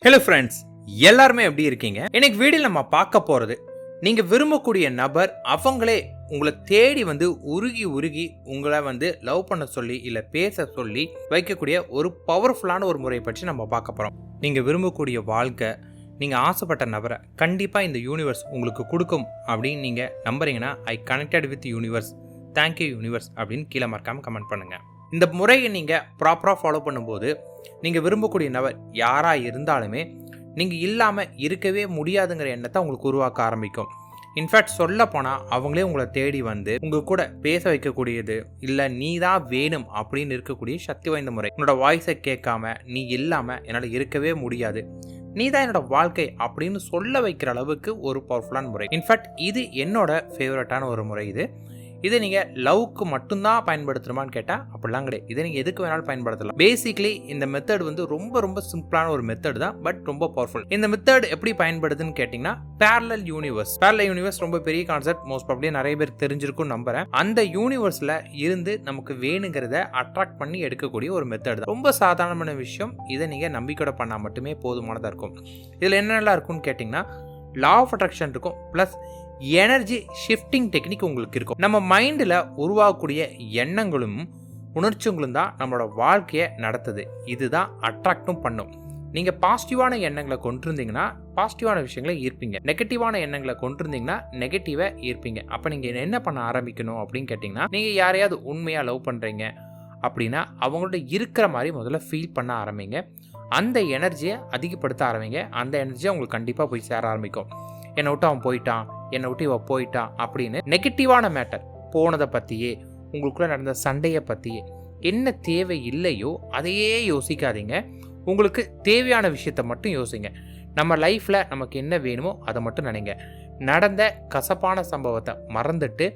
Hello friends, எல்லாருமே எப்படி இருக்கீங்க? இன்னைக்கு வீடியோ நம்ம பார்க்க போறது, நீங்க விரும்பக்கூடிய நபர் அவங்களே உங்களை தேடி வந்து உருகி உங்களை வந்து லவ் பண்ண சொல்லி இல்ல பேச சொல்லி வைக்கக்கூடிய ஒரு பவர்ஃபுல்லான ஒரு முறையை பற்றி நம்ம பார்க்க போறோம். நீங்க விரும்பக்கூடிய வாழ்க்கை, நீங்க ஆசைப்பட்ட நபரை கண்டிப்பா இந்த யூனிவர்ஸ் உங்களுக்கு கொடுக்கும் அப்படின்னு நீங்க நம்புறீங்கன்னா, I connected with universe, thank you universe அப்படின்னு கீழே மறக்காம கமெண்ட் பண்ணுங்க. இந்த முறையை நீங்கள் ப்ராப்பராக ஃபாலோ பண்ணும்போது நீங்கள் விரும்பக்கூடிய நபர் யாராக இருந்தாலுமே நீங்கள் இல்லாமல் இருக்கவே முடியாதுங்கிற எண்ணத்தை உங்களுக்கு உருவாக்க ஆரம்பிக்கும். இன்ஃபேக்ட் சொல்ல போனால் அவங்களே உங்களை தேடி வந்து உங்கள் கூட பேச வைக்கக்கூடியது, இல்லை நீ தான் வேணும் அப்படின்னு இருக்கக்கூடிய சக்தி வாய்ந்த முறை. உன்னோட வாய்ஸை கேட்காம நீ இல்லாமல் என்னால் இருக்கவே முடியாது, நீ தான் என்னோட வாழ்க்கை அப்படின்னு சொல்ல வைக்கிற அளவுக்கு ஒரு பவர்ஃபுல்லான முறை. இன்ஃபேக்ட் இது என்னோட ஃபேவரட்டான ஒரு முறை. இதை நீங்கள் லவ்க்கு மட்டும்தான் பயன்படுத்தணுமான்னு கேட்டால் அப்படிலாம் கிடையாது. இதை நீங்கள் எதுக்கு வேணாலும் பயன்படுத்தலாம். பேசிக்லி இந்த மெத்தட் வந்து ரொம்ப சிம்பிளான ஒரு மெத்தட் தான், பட் ரொம்ப பவர்ஃபுல். இந்த மெத்தட் எப்படி பயன்படுதுன்னு கேட்டிங்கன்னா, பேரலல் யூனிவர்ஸ் ரொம்ப பெரிய கான்செப்ட், மோஸ்ட் ப்ராபப்லி நிறைய பேர் தெரிஞ்சிருக்கும் நம்புறேன். அந்த யூனிவர்ஸில் இருந்து நமக்கு வேணுங்கிறத அட்ராக்ட் பண்ணி எடுக்கக்கூடிய ஒரு மெத்தட் தான். ரொம்ப சாதாரணமான விஷயம். இதை நீங்கள் நம்பிக்கையோட பண்ணால் மட்டுமே போதுமானதாக இருக்கும். இதில் என்னெல்லாம் இருக்குன்னு கேட்டிங்கன்னா, லா ஆஃப் அட்ராக்ஷன் இருக்கும், ப்ளஸ் எனர்ஜி ஷிஃப்டிங் டெக்னிக் உங்களுக்கு இருக்கும். நம்ம மைண்டில் உருவாகக்கூடிய எண்ணங்களும் உணர்ச்சிகளும் தான் நம்மளோட வாழ்க்கையை நடத்துது. இதுதான் அட்ராக்டும் பண்ணும். நீங்கள் பாசிட்டிவான எண்ணங்களை கொண்டிருந்தீங்கன்னா பாசிட்டிவான விஷயங்களை ஈர்ப்பீங்க, நெகட்டிவான எண்ணங்களை கொண்டிருந்தீங்கன்னா நெகட்டிவை ஈர்ப்பீங்க. அப்போ நீங்கள் என்ன பண்ண ஆரம்பிக்கணும் அப்படின்னு கேட்டிங்கன்னா, நீங்கள் யாரையாவது உண்மையாக லவ் பண்ணுறீங்க அப்படின்னா அவங்கள்ட்ட இருக்கிற மாதிரி முதல்ல ஃபீல் பண்ண ஆரம்பிங்க. அந்த எனர்ஜியை அதிகப்படுத்த ஆரம்பிங்க. அந்த எனர்ஜியை உங்களுக்கு கண்டிப்பாக போய் சேர ஆரம்பிக்கும். என்னை விட்டு அவன் போயிட்டான், என்னை விட்டு இவன் போயிட்டான் அப்படின்னு நெகட்டிவான மேட்டர், போனதை பற்றியே, உங்களுக்குள்ள நடந்த சண்டையை பற்றியே, என்ன தேவை இல்லையோ அதையே யோசிக்காதீங்க. உங்களுக்கு தேவையான விஷயத்த மட்டும் யோசிங்க. நம்ம லைஃப்பில் நமக்கு என்ன வேணுமோ அதை மட்டும் நினைங்க. நடந்த கசப்பான சம்பவத்தை மறந்துட்டு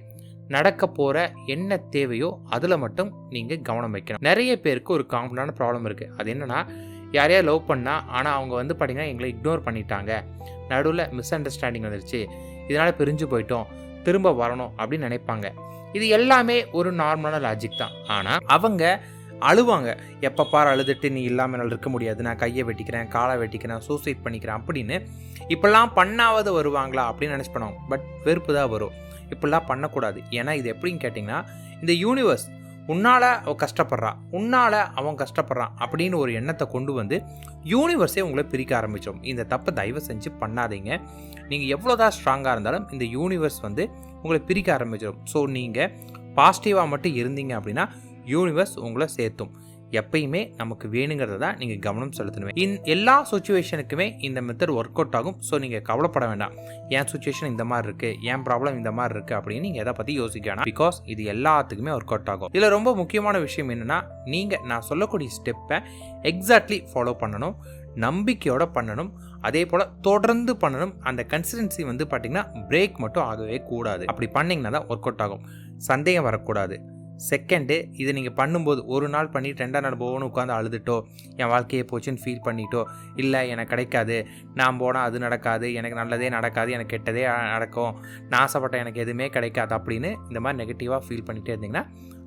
நடக்க போகிற என்ன தேவையோ அதில் மட்டும் நீங்கள் கவனம் வைக்கணும். நிறைய பேருக்கு ஒரு காமனான ப்ராப்ளம் இருக்குது. அது என்னென்னா, யாரையா லவ் பண்ணால் ஆனால் அவங்க வந்து பார்த்தீங்கன்னா எங்களை இக்னோர் பண்ணிட்டாங்க, நடுவில் மிஸ் அண்டர்ஸ்டாண்டிங் வந்துருச்சு, இதனால் பிரிஞ்சு போயிட்டோம், திரும்ப வரணும் அப்படின்னு நினைப்பாங்க. இது எல்லாமே ஒரு நார்மலான லாஜிக் தான். ஆனால் அவங்க அழுவாங்க. எப்போ பாரு அழுதுட்டு நீ இல்லாமல் என்னால் இருக்க முடியாது, நான் கையை வெட்டிக்கிறேன், காலை வெட்டிக்கிறேன், சூசைட் பண்ணிக்கிறேன் அப்படின்னு. இப்படிலாம் பண்ணாவது வருவாங்களா அப்படின்னு நினச்சி பண்ணுவாங்க. பட் வெறுப்பு தான் வரும். இப்படிலாம் பண்ணக்கூடாது. ஏன்னா இது எப்படின்னு கேட்டிங்கன்னா, இந்த யூனிவர்ஸ் உன்னால் அவன் கஷ்டப்படுறான், உன்னால் அவன் கஷ்டப்படுறான் அப்படின்னு ஒரு எண்ணத்தை கொண்டு வந்து யூனிவர்ஸே உங்களை பிரிக்க ஆரம்பித்தோம். இந்த தப்பை தயவு செஞ்சு பண்ணாதீங்க. நீங்கள் எவ்வளோதான் ஸ்ட்ராங்காக இருந்தாலும் இந்த யூனிவர்ஸ் வந்து உங்களை பிரிக்க ஆரம்பிச்சிடும். ஸோ நீங்கள் பாசிட்டிவாக மட்டும் இருந்தீங்க அப்படின்னா யூனிவர்ஸ் உங்களை சேர்த்தும். எப்பயுமே நமக்கு வேணுங்கிறத தான் நீங்கள் கவனம் செலுத்தணும். எல்லா சுச்சுவேஷனுக்குமே இந்த மெத்தட் ஒர்க் அவுட் ஆகும். ஸோ நீங்கள் கவலைப்பட வேண்டாம், என் சுச்சுவேஷன் இந்த மாதிரி இருக்குது, என் ப்ராப்ளம் இந்த மாதிரி இருக்குது அப்படின்னு நீங்கள் எதை பற்றி யோசிக்க வேணாம். பிகாஸ் இது எல்லாத்துக்குமே ஒர்க் அவுட் ஆகும். இதில் ரொம்ப முக்கியமான விஷயம் என்னென்னா, நீங்கள் நான் சொல்லக்கூடிய ஸ்டெப்பை எக்ஸாக்ட்லி ஃபாலோ பண்ணணும், நம்பிக்கையோட பண்ணணும், அதே போல் தொடர்ந்து பண்ணணும். அந்த கன்சிஸ்டன்சி வந்து பார்த்தீங்கன்னா பிரேக் மட்டும் ஆகவே கூடாது. அப்படி பண்ணிங்கன்னா தான் ஒர்க் அவுட் ஆகும். சந்தேகம் வரக்கூடாது. செகண்டு, இதை நீங்கள் பண்ணும்போது ஒரு நாள் பண்ணிட்டு 2ஆம் நாள் போகணும் உட்காந்து அழுதுட்டோ, என் வாழ்க்கையை போச்சுன்னு ஃபீல் பண்ணிட்டோ, இல்லை எனக்கு கிடைக்காது, நான் போனால் அது நடக்காது, எனக்கு நல்லதே நடக்காது, எனக்கு கெட்டதே நடக்கும், நான் ஆசைப்பட்ட எனக்கு எதுவுமே கிடைக்காது அப்படின்னு இந்த மாதிரி நெகட்டிவாக ஃபீல் பண்ணிகிட்டே இருந்தீங்கன்னா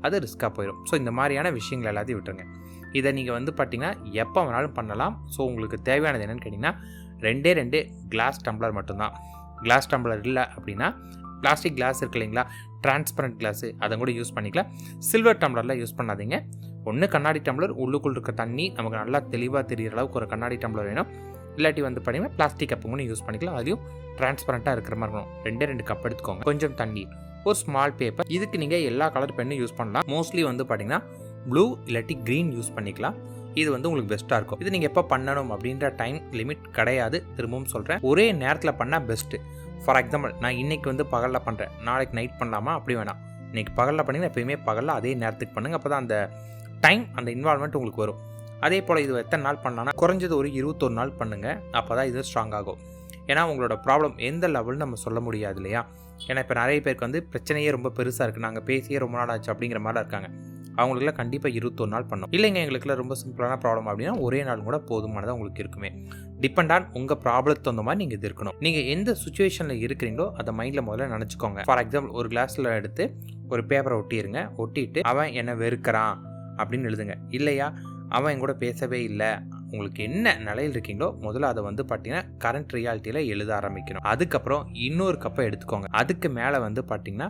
அது ரிஸ்க்காக போயிடும். ஸோ இந்த மாதிரியான விஷயங்கள் எல்லாத்தையும் விட்டுருங்க. இதை நீங்கள் வந்து பார்த்தீங்கன்னா எப்போ வேணாலும் பண்ணலாம். ஸோ உங்களுக்கு தேவையானது என்னென்னு கேட்டிங்கன்னா, 2 கிளாஸ் டம்ளர் மட்டும்தான். கிளாஸ் டம்ளர் இல்லை அப்படின்னா பிளாஸ்டிக் கிளாஸ் இருக்கு இல்லைங்களா, டிரான்ஸ்பரண்ட் கிளாஸு, அதை கூட யூஸ் பண்ணிக்கலாம். சில்வர் டம்ளரில் யூஸ் பண்ணாதீங்க. ஒன்று கண்ணாடி டம்ளர், உள்ளுக்குள் இருக்க தண்ணி நமக்கு நல்லா தெளிவாக தெரிகிற அளவுக்கு ஒரு கண்ணாடி டம்ளர் வேணும். இல்லாட்டி வந்து பார்த்தீங்கன்னா பிளாஸ்டிக் கப்பு கூட யூஸ் பண்ணிக்கலாம். அதையும் டிரான்ஸ்பரண்ட்டாக இருக்கிற மாதிரி இருக்கணும். 2 கப் எடுத்துக்கோங்க. கொஞ்சம் தண்ணி, ஒரு ஸ்மால் பேப்பர். இதுக்கு நீங்கள் எல்லா கலர் பெண்ணும் யூஸ் பண்ணலாம். மோஸ்ட்லி வந்து பார்த்தீங்கன்னா ப்ளூ இல்லாட்டி க்ரீன் யூஸ் பண்ணிக்கலாம். இது வந்து உங்களுக்கு பெஸ்ட்டாக இருக்கும். இது நீங்கள் எப்போ பண்ணணும் அப்படின்ற டைம் லிமிட் கிடையாது. திரும்பவும் சொல்கிறேன், ஒரே நேரத்தில் பண்ணால் பெஸ்ட்டு. ஃபார் எக்ஸாம்பிள், நான் இன்றைக்கி வந்து பகலில் பண்ணுறேன், நாளைக்கு நைட் பண்ணலாமா? அப்படி வேணாம். இன்றைக்கி பகலில் பண்ணிங்கன்னா எப்பயுமே பகலில் அதே நேரத்துக்கு பண்ணுங்கள். அப்போ தான் அந்த டைம், அந்த இன்வால்மெண்ட் உங்களுக்கு வரும். அதே போல் இது எத்தனை நாள் பண்ணலாம்னா, குறைஞ்சது ஒரு 21 நாள் பண்ணுங்கள். அப்போ தான் இது ஸ்ட்ராங் ஆகும். ஏன்னா உங்களோட ப்ராப்ளம் எந்த லெவல்னு நம்ம சொல்ல முடியாது இல்லையா. ஏன்னா இப்போ நிறைய பேருக்கு வந்து பிரச்சனையே ரொம்ப பெருசாக இருக்குது, நாங்கள் பேசியே ரொம்ப நாள் ஆச்சு அப்படிங்கிற மாதிரி இருக்காங்க. அவங்களுக்குலாம் கண்டிப்பாக 21 நாள் பண்ணணும். இல்லைங்க எங்களுக்குலாம் ரொம்ப சிம்பிளான ப்ராப்ளம் அப்படின்னா ஒரே நாள் கூட போதுமானதாக உங்களுக்கு இருக்குமே. டிபெண்ட் ஆன் உங்கள் ப்ராப்ளத்துக்கு தகுந்த மாதிரி நீங்கள் இது இருக்கணும். நீங்கள் எந்த சுச்சுவேஷனில் இருக்கிறீங்களோ அதை மைண்டில் முதல்ல நினச்சிக்கோங்க. ஃபார் எக்ஸாம்பிள், ஒரு கிளாஸில் எடுத்து ஒரு பேப்பரை ஒட்டிட்டு அவன் என்னை வெறுக்கிறான் அப்படின்னு எழுதுங்க. இல்லையா, அவன் என் கூட பேசவே இல்லை உங்களுக்கு என்ன நிலையில் இருக்கீங்களோ முதல்ல அதை வந்து பார்த்தீங்கன்னா கரண்ட் ரியாலிட்டியில் எழுத ஆரம்பிக்கணும். அதுக்கப்புறம் இன்னொரு கப்பை எடுத்துக்கோங்க. அதுக்கு மேலே வந்து பார்த்தீங்கன்னா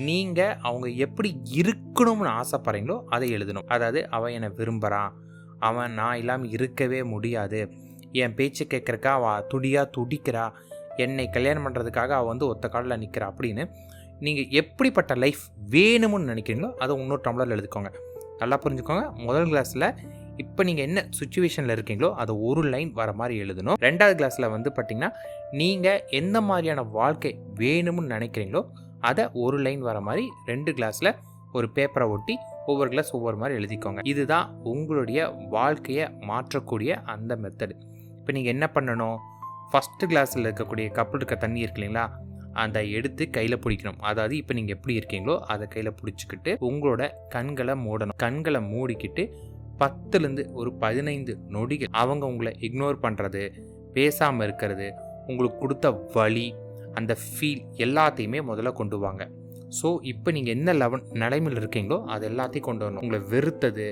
நீங்கள் அவங்க எப்படி இருக்கணும்னு ஆசைப்படுறீங்களோ அதை எழுதணும். அதாவது அவன் என்னை விரும்புகிறான், அவன் நான் இல்லாமல் இருக்கவே முடியாது, என் பேச்சு கேட்குறக்கா அவள் துடிக்கிறா, என்னை கல்யாணம் பண்ணுறதுக்காக அவள் வந்து ஒத்த காலில் நிற்கிறா அப்படின்னு நீங்கள் எப்படிப்பட்ட லைஃப் வேணும்னு நினைக்கிறீங்களோ அதை இன்னொரு டம்ளரில் எழுதிக்கோங்க. நல்லா புரிஞ்சுக்கோங்க. முதல் கிளாஸில் இப்போ நீங்கள் என்ன சுச்சுவேஷனில் இருக்கீங்களோ அதை ஒரு லைன் வர மாதிரி எழுதணும். ரெண்டாவது கிளாஸில் வந்து பார்த்திங்கன்னா நீங்கள் எந்த மாதிரியான வாழ்க்கை வேணும்னு நினைக்கிறீங்களோ அதை ஒரு லைன் வர மாதிரி 2 கிளாஸில் ஒரு பேப்பரை ஒட்டி ஒவ்வொரு கிளாஸ் ஒவ்வொரு மாதிரி எழுதிக்கோங்க. இதுதான் உங்களுடைய வாழ்க்கையை மாற்றக்கூடிய அந்த மெத்தடு. இப்போ நீங்கள் என்ன பண்ணணும், ஃபஸ்ட்டு கிளாஸில் இருக்கக்கூடிய கப்பில் இருக்க தண்ணி இருக்கு இல்லைங்களா, அதை எடுத்து கையில் பிடிக்கணும். அதாவது இப்போ நீங்கள் எப்படி இருக்கீங்களோ அதை கையில் பிடிச்சிக்கிட்டு உங்களோட கண்களை மூடணும். கண்களை மூடிக்கிட்டு 10லேருந்து ஒரு 15 நொடிகள் அவங்க உங்களை இக்னோர் பண்ணுறது, பேசாமல் இருக்கிறது, உங்களுக்கு கொடுத்த வலி, அந்த ஃபீல் எல்லாத்தையுமே முதல்ல கொண்டு வாங்க. ஸோ இப்போ நீங்கள் என்ன நிலைமையில் இருக்கீங்களோ அது எல்லாத்தையும் கொண்டு வரணும். உங்களை வெறுத்தது,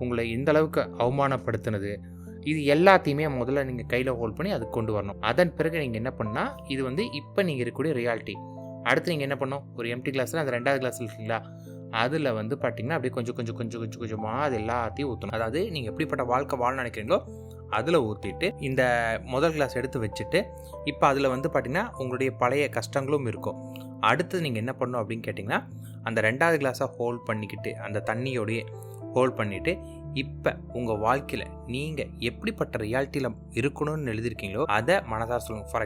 உங்களை எந்த அளவுக்கு அவமானப்படுத்தினது, இது எல்லாத்தையுமே முதல்ல நீங்கள் கையில் ஹோல்ட் பண்ணி அதுக்கு கொண்டு வரணும். அதன் பிறகு நீங்கள் என்ன பண்ணால் இது வந்து இப்போ நீங்கள் இருக்கக்கூடிய ரியாலிட்டி. அடுத்து நீங்கள் என்ன பண்ணணும், ஒரு எம்டி கிளாஸில் அந்த 2வது கிளாஸில் இருக்கீங்களா அதில் வந்து பார்த்தீங்கன்னா அப்படியே கொஞ்சமாக அது எல்லாத்தையும் ஊற்றணும். அதாவது நீங்கள் எப்படிப்பட்ட வாழ்க்கை வாழ நினைக்கிறீங்களோ அதில் ஊற்றிட்டு இந்த முதல் கிளாஸ் எடுத்து வச்சுட்டு இப்போ அதில் வந்து பார்த்திங்கன்னா உங்களுடைய பழைய கஷ்டங்களும் இருக்கும். அடுத்தது நீங்கள் என்ன பண்ணணும் அப்படின்னு கேட்டிங்கன்னா அந்த 2வது கிளாஸை ஹோல்ட் பண்ணிக்கிட்டு அந்த தண்ணியோடையே ஹோல்ட் பண்ணிவிட்டு இப்போ உங்கள் வாழ்க்கையில் நீங்கள் எப்படிப்பட்ட ரியாலிட்டியில் இருக்கணும்னு எழுதியிருக்கீங்களோ அதை மனசார சொல்லுங்கள். ஃபார்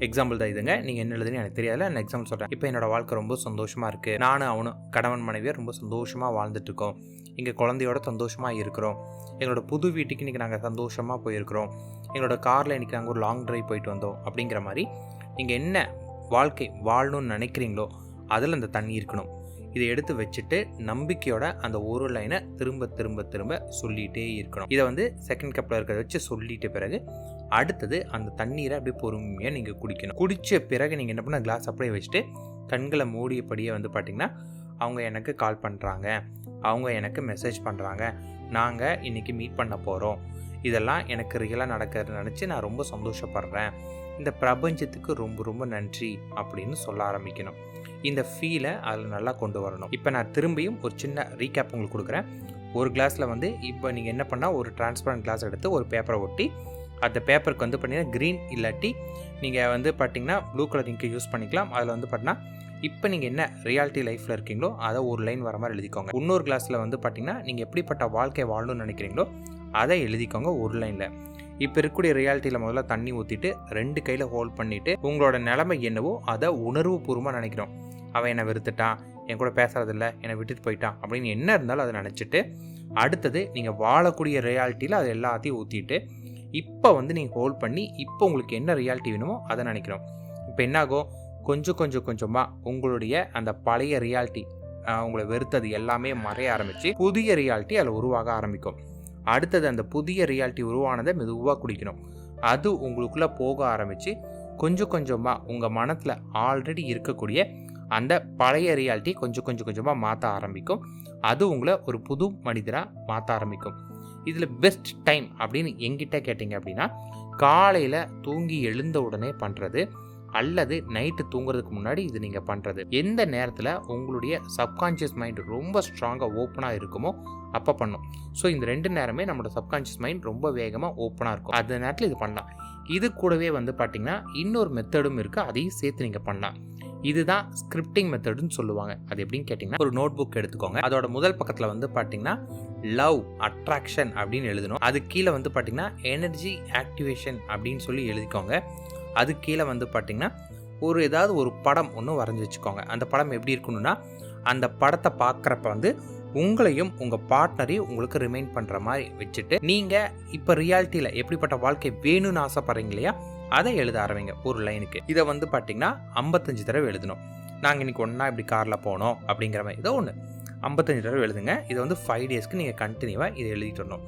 எக்ஸாம்பிள் தான் இதுங்க. நீங்கள் என்ன எழுதுன்னு எனக்கு தெரியாதுல, நான் எக்ஸாம்பிள் சொல்கிறேன். இப்போ என்னோடய வாழ்க்கை ரொம்ப சந்தோஷமாக இருக்குது, நானும் அவனும் கணவன் மனைவியாக ரொம்ப சந்தோஷமாக வாழ்ந்துட்டுருக்கோம், எங்கள் குழந்தையோட சந்தோஷமாக இருக்கிறோம், எங்களோட புது வீட்டுக்கு இன்றைக்கி நாங்கள் சந்தோஷமாக போயிருக்கிறோம், எங்களோட காரில் இன்றைக்கி நாங்கள் ஒரு லாங் ட்ரைவ் போயிட்டு வந்தோம். அப்படிங்கிற மாதிரி நீங்கள் என்ன வாழ்க்கை வாழணும்னு நினைக்கிறீங்களோ அதில் அந்த தண்ணி இருக்கணும். இதை எடுத்து வச்சுட்டு நம்பிக்கையோட அந்த ஒரு லைனை திரும்ப சொல்லிகிட்டே இருக்கணும். இதை வந்து செகண்ட் கப்பில் இருக்கிறத வச்சு சொல்லிட்ட பிறகு அடுத்தது அந்த தண்ணீரை அப்படியே பொறுமையாக நீங்கள் குடிக்கணும். குடித்த பிறகு நீங்கள் என்ன பண்ண, கிளாஸ் அப்படியே வச்சுட்டு கண்களை மூடியபடியே வந்து பார்த்திங்கன்னா அவங்க எனக்கு கால் பண்ணுறாங்க, அவங்க எனக்கு மெசேஜ் பண்ணுறாங்க, நாங்கள் இன்றைக்கி மீட் பண்ண போகிறோம், இதெல்லாம் எனக்கு ரியலாக நடக்கிறது நினச்சி நான் ரொம்ப சந்தோஷப்படுறேன், இந்த பிரபஞ்சத்துக்கு ரொம்ப ரொம்ப நன்றி அப்படின்னு சொல்ல ஆரம்பிக்கணும். இந்த ஃபீலை அதில் நல்லா கொண்டு வரணும். இப்போ நான் திரும்பியும் ஒரு சின்ன ரீகேப் உங்களுக்கு கொடுக்குறேன். ஒரு கிளாஸில் வந்து இப்போ நீங்கள் என்ன பண்ணால் ஒரு டிரான்ஸ்பரண்ட் கிளாஸ் எடுத்து ஒரு பேப்பரை ஒட்டி அந்த பேப்பருக்கு வந்து பார்த்தீங்கன்னா க்ரீன் இல்லாட்டி நீங்கள் வந்து பார்த்தீங்கன்னா ப்ளூ கலர் இங்கு யூஸ் பண்ணிக்கலாம். அதில் வந்து பார்த்தீங்கன்னா இப்போ நீங்கள் என்ன ரியாலிட்டி லைஃப்பில் இருக்கீங்களோ அதை ஒரு லைன் வர மாதிரி எழுதிக்கோங்க. இன்னொரு கிளாஸில் வந்து பார்த்தீங்கன்னா நீங்கள் எப்படிப்பட்ட வாழ்க்கை வாழணும்னு நினைக்கிறீங்களோ அதை எழுதிக்கோங்க ஒரு லைனில். இப்போ இருக்கக்கூடிய ரியாலிட்டியில் முதல்ல தண்ணி ஊற்றிட்டு 2 கையில் ஹோல்ட் பண்ணிவிட்டு உங்களோட நிலைமை என்னவோ அதை உணர்வு பூர்வமாக நினைக்கிறோம். அவன் என்னை வெறுத்துட்டான், என் கூட பேசுறதில்ல, என்னை விட்டுட்டு போயிட்டான் அப்படின்னு என்ன இருந்தாலும் அதை நினச்சிட்டு அடுத்தது நீங்கள் வாழக்கூடிய ரியாலிட்டியில் அதை எல்லாத்தையும் ஊற்றிட்டு இப்போ வந்து நீங்கள் ஹோல்ட் பண்ணி இப்போ உங்களுக்கு என்ன ரியாலிட்டி வேணுமோ அதை நினைக்கிறோம். இப்போ என்னாகும், கொஞ்சமாக உங்களுடைய அந்த பழைய ரியாலிட்டி உங்களை வெறுத்தது எல்லாமே மறைய ஆரம்பித்து புதிய ரியாலிட்டி அதில் உருவாக ஆரம்பிக்கும். அடுத்தது அந்த புதிய ரியாலிட்டி உருவானதை மெதுவாக குடிக்கணும். அது உங்களுக்குள்ளே போக ஆரம்பித்து கொஞ்சமாக உங்கள் மனத்தில் ஆல்ரெடி இருக்கக்கூடிய அந்த பழைய ரியாலிட்டி கொஞ்சமாக மாற்ற ஆரம்பிக்கும். அது உங்களை ஒரு புது மனிதராக மாற்ற ஆரம்பிக்கும். இதில் பெஸ்ட் டைம் அப்படின்னு எங்கிட்ட கேட்டிங்க அப்படின்னா காலையில் தூங்கி எழுந்த உடனே பண்ணுறது அல்லது நைட்டு தூங்குறதுக்கு முன்னாடி இது நீங்கள் பண்ணுறது. எந்த நேரத்தில் உங்களுடைய சப்கான்ஷியஸ் மைண்ட் ரொம்ப ஸ்ட்ராங்காக ஓப்பனாக இருக்குமோ அப்போ பண்ணும். ஸோ இந்த 2 நேரமே நம்மளோட சப்கான்ஷியஸ் மைண்ட் ரொம்ப வேகமாக ஓப்பனாக இருக்கும். அந்த நேரத்தில் இது பண்ணலாம். இது கூடவே வந்து பார்த்திங்கன்னா இன்னொரு மெத்தடும் இருக்குது, அதையும் சேர்த்து நீங்கள் பண்ணலாம். இதுதான் ஸ்கிரிப்டிங் மெத்தடுன்னு சொல்லுவாங்க. அது எப்படின்னு கேட்டிங்கன்னா ஒரு நோட் புக் எடுத்துக்கோங்க. அதோட முதல் பக்கத்தில் வந்து பார்த்திங்கன்னா லவ் அட்ராக்ஷன் அப்படின்னு எழுதணும். அது கீழே வந்து பார்த்திங்கன்னா எனர்ஜி ஆக்டிவேஷன் அப்படின்னு சொல்லி எழுதிக்கோங்க. அது கீழே வந்து பார்த்திங்கன்னா ஏதாவது ஒரு படம் ஒன்று வரைஞ்சி வச்சுக்கோங்க. அந்த படம் எப்படி இருக்கணும்னா அந்த படத்தை பார்க்குறப்ப வந்து உங்களையும் உங்கள் பார்ட்னரையும் உங்களுக்கு ரிமைண்ட் பண்ணுற மாதிரி வச்சுட்டு நீங்கள் இப்போ ரியாலிட்டியில் எப்படிப்பட்ட வாழ்க்கை வேணும்னு ஆசைப்படுறீங்க இல்லையா அதை எழுத ஆரம்பிங்க ஒரு லைனுக்கு. இதை வந்து பார்த்திங்கன்னா 55 தடவை எழுதணும். நாங்கள் இன்றைக்கி ஒன்றா இப்படி காரில் போனோம் அப்படிங்கிற மாதிரி ஏதோ ஒன்று 55 தடவை எழுதுங்க. இதை வந்து 5 டேஸ்க்கு நீங்கள் கண்டினியூவாக இதை எழுதிட்டு வரணும்.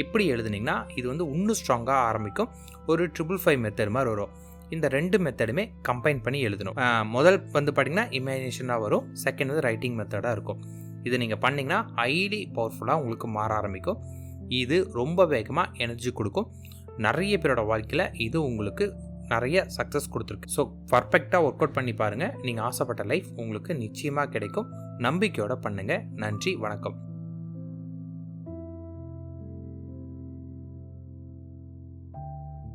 இப்படி எழுதுனீங்கன்னா இது வந்து இன்னும் ஸ்ட்ராங்காக ஆரம்பிக்கும். ஒரு 555 மெத்தட் மாதிரி வரும். இந்த 2 மெத்தடுமே கம்பைன் பண்ணி எழுதணும். முதல் வந்து பார்த்திங்கன்னா இமேஜினேஷனாக வரும், செகண்ட் வந்து ரைட்டிங் மெத்தடாக இருக்கும். இதை நீங்கள் பண்ணிங்கன்னா ஹைலி பவர்ஃபுல்லாக உங்களுக்கு மாற ஆரம்பிக்கும். இது ரொம்ப வேகமாக எனர்ஜி கொடுக்கும். நிறைய பேரோட வாழ்க்கையில் இது உங்களுக்கு நிறைய சக்ஸஸ் கொடுத்துருக்கு. ஸோ பர்ஃபெக்டாக ஒர்க் அவுட் பண்ணி பாருங்கள். நீங்கள் ஆசைப்பட்ட லைஃப் உங்களுக்கு நிச்சயமாக கிடைக்கும். நம்பிக்கையோட பண்ணுங்கள். நன்றி, வணக்கம்.